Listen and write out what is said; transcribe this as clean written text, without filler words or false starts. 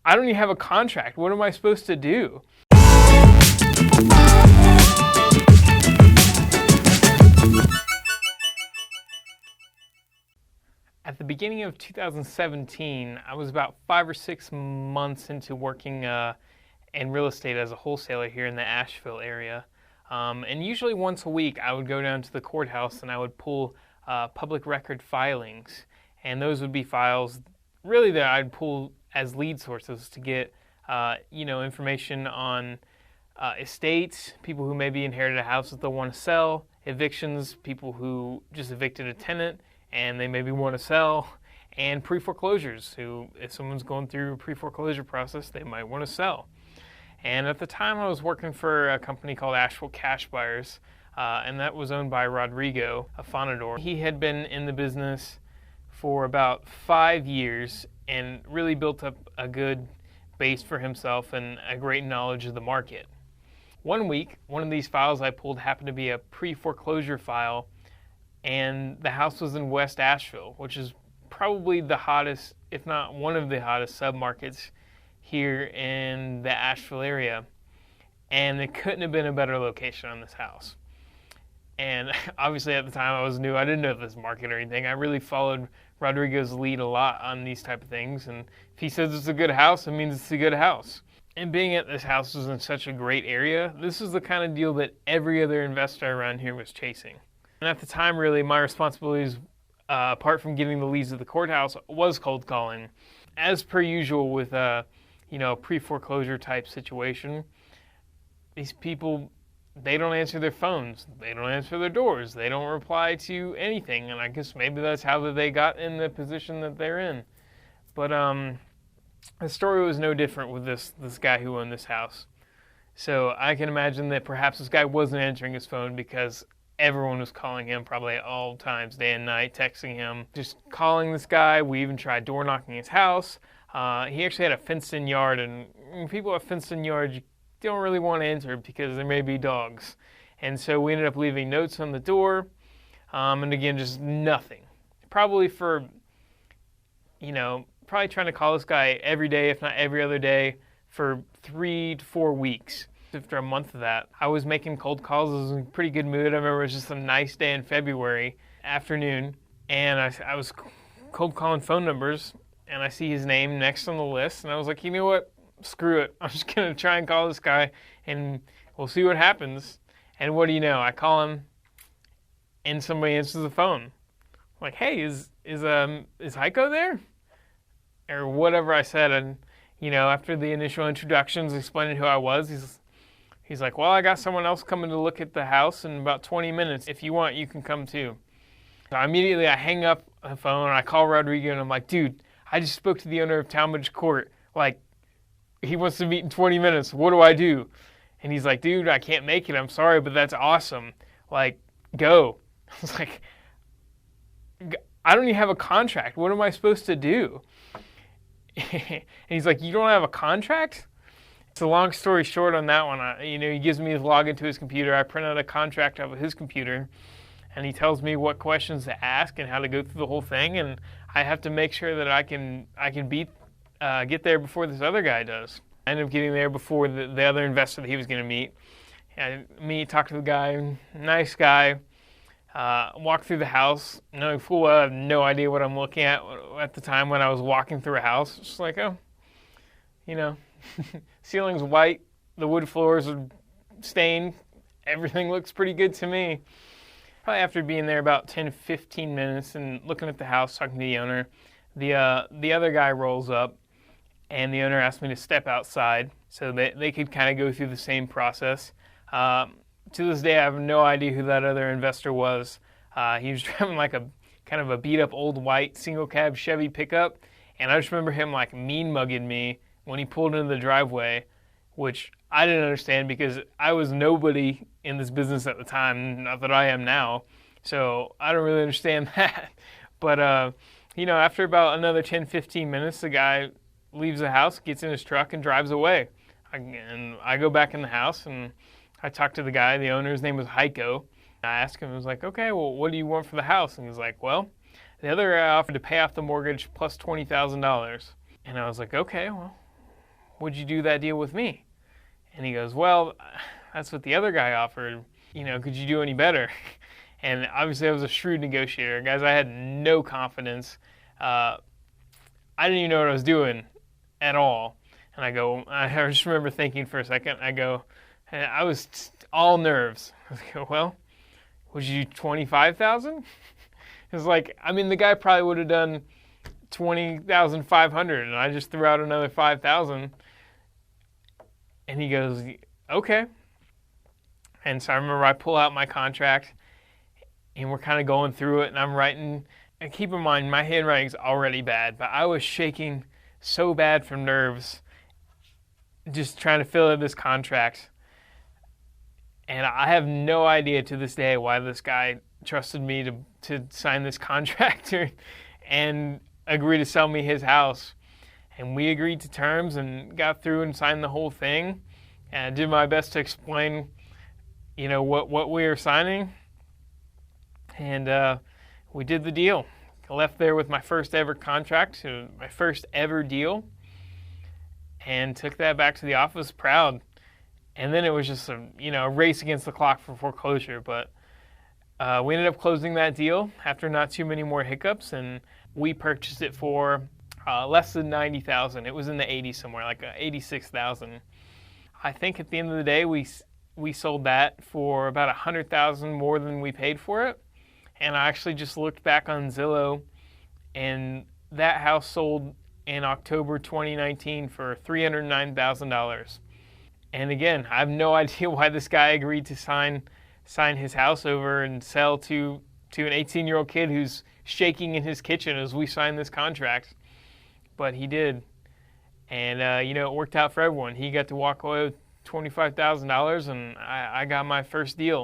I don't even have a contract. What am I supposed to do? At the beginning of 2017, I was about 5 or 6 months into working in real estate as a wholesaler here in the Asheville area. And usually once a week, I would go down to the courthouse and I would pull public record filings. And those would be files really that I'd pull as lead sources to get information on estates, people who maybe inherited a house that they'll want to sell, evictions, people who just evicted a tenant and they maybe want to sell, and pre-foreclosures, who if someone's going through a pre-foreclosure process, they might want to sell. And at the time I was working for a company called Asheville Cash Buyers, and that was owned by Rodrigo, a Fonador. He had been in the business for about 5 years and really built up a good base for himself and a great knowledge of the market. One week, one of these files I pulled happened to be a pre-foreclosure file, and the house was in West Asheville, which is probably the hottest, if not one of the hottest submarkets here in the Asheville area. And it couldn't have been a better location on this house. And obviously at the time I was new, I didn't know this market or anything. I really followed Rodrigo's lead a lot on these type of things. And if he says it's a good house, it means it's a good house. And being at this house was in such a great area, this is the kind of deal that every other investor around here was chasing. And at the time, really, my responsibilities, apart from getting the leads at the courthouse, was cold calling. As per usual with a pre-foreclosure type situation, these people, they don't answer their phones, they don't answer their doors, they don't reply to anything, and I guess maybe that's how they got in the position that they're in. But the story was no different with this guy who owned this house. So I can imagine that perhaps this guy wasn't answering his phone because everyone was calling him probably at all times, day and night, texting him, just calling this guy. We even tried door knocking his house. He actually had a fenced-in yard, and when people have fenced-in yards, you don't really want to enter because there may be dogs. And so we ended up leaving notes on the door, and again, just nothing. Probably trying to call this guy every day, if not every other day, for 3 to 4 weeks. After a month of that, I was making cold calls. I was in a pretty good mood. I remember it was just a nice day in February afternoon, and I was cold calling phone numbers, and I see his name next on the list, and I was like, you know what? Screw it. I'm just going to try and call this guy, and we'll see what happens. And what do you know? I call him, and somebody answers the phone. I'm like, hey, is Heiko there? Or whatever I said, and after the initial introductions, explaining who I was, he's like, well, I got someone else coming to look at the house in about 20 minutes. If you want, you can come too. So immediately I hang up the phone and I call Rodrigo and I'm like, dude, I just spoke to the owner of Talmadge Court. Like, he wants to meet in 20 minutes. What do I do? And he's like, dude, I can't make it. I'm sorry, but that's awesome. Like, go. I was like, I don't even have a contract. What am I supposed to do? And he's like, you don't have a contract? So long story short on that one, he gives me his login to his computer. I print out a contract off of his computer, and he tells me what questions to ask and how to go through the whole thing. And I have to make sure that I can get there before this other guy does. I ended up getting there before the other investor that he was going to meet. Talk to the guy, nice guy. Walk through the house, knowing full well I have no idea what I'm looking at the time when I was walking through a house. Just like, ceiling's white, the wood floors are stained, everything looks pretty good to me. Probably after being there about 10 15 minutes and looking at the house, talking to the owner, the other guy rolls up, and the owner asked me to step outside so that they could kind of go through the same process. To this day, I have no idea who that other investor was. He was driving like a kind of a beat-up old white single-cab Chevy pickup, and I just remember him like mean-mugging me when he pulled into the driveway, which I didn't understand because I was nobody in this business at the time, not that I am now, so I don't really understand that. But, after about another 10, 15 minutes, the guy leaves the house, gets in his truck, and drives away. I go back in the house, and I talked to the guy, the owner. His name was Heiko. I asked him, I was like, okay, well, what do you want for the house? And he was like, well, the other guy offered to pay off the mortgage plus $20,000. And I was like, okay, well, would you do that deal with me? And he goes, well, that's what the other guy offered. Could you do any better? And obviously I was a shrewd negotiator. Guys, I had no confidence. I didn't even know what I was doing at all. And I just remember thinking for a second, and I was all nerves. I go, well, would you do 25,000? It's like, the guy probably would have done 20,500, and I just threw out another 5,000. And he goes, okay. And so I remember I pull out my contract, and we're kind of going through it, and I'm writing. And keep in mind, my handwriting's already bad, but I was shaking so bad from nerves, just trying to fill out this contract. And I have no idea to this day why this guy trusted me to sign this contract and agree to sell me his house. And we agreed to terms and got through and signed the whole thing. And I did my best to explain, what we were signing. And we did the deal. I left there with my first ever contract, my first ever deal, and took that back to the office proud. And then it was just a race against the clock for foreclosure. But we ended up closing that deal after not too many more hiccups, and we purchased it for less than $90,000. It was in the 80s somewhere, like $86,000. I think at the end of the day, we sold that for about $100,000 more than we paid for it. And I actually just looked back on Zillow, and that house sold in October 2019 for $309,000. And again, I have no idea why this guy agreed to sign his house over and sell to an 18-year-old kid who's shaking in his kitchen as we signed this contract. But he did. And, it worked out for everyone. He got to walk away with $25,000, and I got my first deal.